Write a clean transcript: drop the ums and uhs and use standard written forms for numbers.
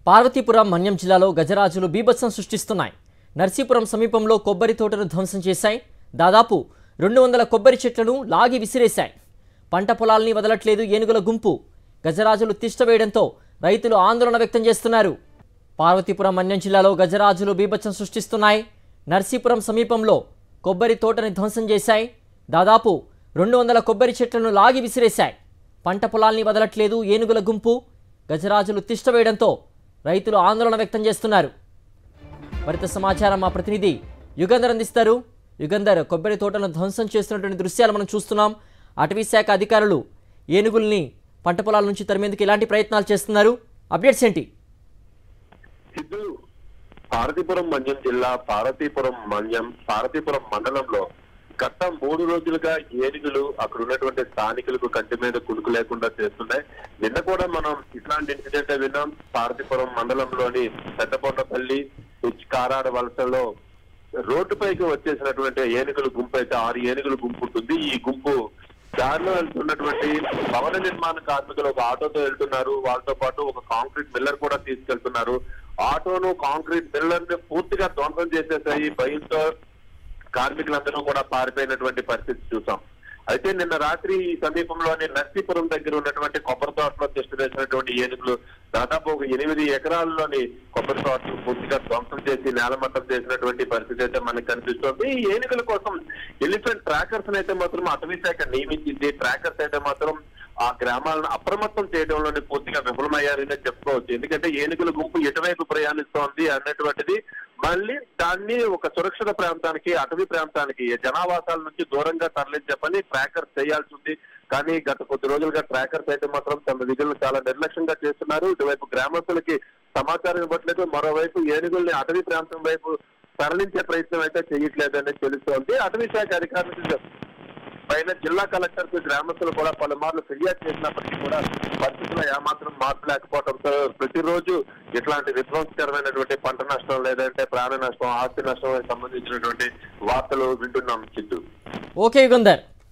పార్వతీపురం మన్యం జిల్లాలో గజరాజులు బీభత్సం సృష్టిస్తున్నాయి. నర్సీపురం సమీపంలో కొబ్బరి తోటను ధ్వంసం చేశాయి. దాదాపు 200 కొబ్బరి చెట్లను లాగి విసిరేశాయి. పంట పొలాల్ని వదలట్లేదు ఏనుగుల గుంపు. గజరాజులు తిష్టవేయడంతో రైతులు ఆందోళన వ్యక్తం చేస్తున్నారు. పార్వతీపురం మన్యం జిల్లాలో గజరాజులు బీభత్సం సృష్టిస్తున్నాయి. నర్సీపురం సమీపంలో కొబ్బరి తోటని ధ్వంసం చేశాయి. దాదాపు 200 కొబ్బరి చెట్లను లాగి విసిరేశాయి. పంట పొలాల్ని వదలట్లేదు ఏనుగుల గుంపు. గజరాజులు తిష్టవేయడంతో రైతులు ఆందోళన వ్యక్తం చేస్తున్నారు. మరింత సమాచారం మా ప్రతినిధి యుగంధర్ అందిస్తారు. యుగంధర్, కొబ్బరి తోటను ధ్వంసం చేస్తున్నటువంటి దృశ్యాలు మనం చూస్తున్నాం. అటవీ శాఖ అధికారులు ఏనుగుల్ని పంట పొలాల నుంచి తరిమేందుకు ఎలాంటి ప్రయత్నాలు చేస్తున్నారు? అప్డేట్స్ ఏంటి? పార్వతీపురం మన్యం జిల్లా పార్వతీపురం మండలంలో గత 3 రోజులుగా ఏనుగులు అక్కడ ఉన్నటువంటి స్థానికులకు కంటి మీద కునుకు లేకుండా చేస్తున్నాయి. నిన్న కూడా మనం ఇట్లాంటి ఇన్సిడెంట్ విన్నాం. పార్వతీపురం మండలంలోని పెద్దపొండపల్లి కారాడ వలసలో రోడ్డుపైకి వచ్చేసినటువంటి ఏనుగుల గుంపు అయితే 6 ఏనుగుల గుంపు ఉంటుంది. ఈ గుంపు దారిలో వెళ్తున్నటువంటి భవన నిర్మాణ కార్మికులు ఒక ఆటోతో వెళ్తున్నారు. వాళ్ళతో పాటు ఒక కాంక్రీట్ మిల్లర్ కూడా తీసుకెళ్తున్నారు. ఆటోను కాంక్రీట్ మిల్లర్ ని పూర్తిగా ధ్వంసం చేసేసాయి. భయంతో కార్మికులందరూ కూడా పారిపోయినటువంటి పరిస్థితి చూసాం. అయితే నిన్న రాత్రి ఈ సమీపంలోని నర్సీపురం దగ్గర ఉన్నటువంటి కొబ్బరి తోటలో తిష్ట వేసినటువంటి ఏనుగులు దాదాపు ఒక 8 ఎకరాల్లోని కొబ్బరి తోటను పూర్తిగా ధ్వంసం చేసి నేలమట్టం చేసినటువంటి పరిస్థితి అయితే మనకు కనిపిస్తుంది. ఈ ఏనుగుల కోసం ఎలిఫెంట్ ట్రాకర్స్ అయితే మాత్రం అటవీ శాఖ నియమించింది. ట్రాకర్స్ అయితే మాత్రం ఆ గ్రామాలను అప్రమత్తం చేయడంలోనే పూర్తిగా విఫలమయ్యారనే చెప్పుకోవచ్చు. ఎందుకంటే ఏనుగుల గుంపు ఎటువైపు ప్రయాణిస్తోంది అన్నటువంటిది మళ్ళీ దాన్ని ఒక సురక్షిత ప్రాంతానికి, అటవీ ప్రాంతానికి, జనావాసాల నుంచి దూరంగా తరలించే పని ట్రాకర్స్ చేయాల్సి ఉంది. కానీ గత కొద్ది రోజులుగా ట్రాకర్స్ అయితే మాత్రం తమ విధులను చాలా నిర్లక్ష్యంగా చేస్తున్నారు. ఇటువైపు గ్రామస్తులకి సమాచారం ఇవ్వట్లేదు. మరోవైపు ఏనుగుల్ని అటవీ ప్రాంతం వైపు తరలించే ప్రయత్నం అయితే చేయట్లేదని తెలుస్తోంది. అటవీ శాఖ అధికారులు పైన జిల్లా కలెక్టర్ గ్రామస్తులు కూడా పలుమార్లు ఫిర్యాదు చేసినప్పటికీ కూడా పరిస్థితుల్లో ఏమాత్రం మార్పు లేకపోవడంతో ప్రతిరోజు ఇట్లాంటి విధ్వంసకరమైనటువంటి పంట నష్టం లేదంటే ప్రాణ నష్టం, ఆస్తి నష్టం సంబంధించినటువంటి వార్తలు వింటున్నాం. చిత్తు. ఓకే యుగంధర్.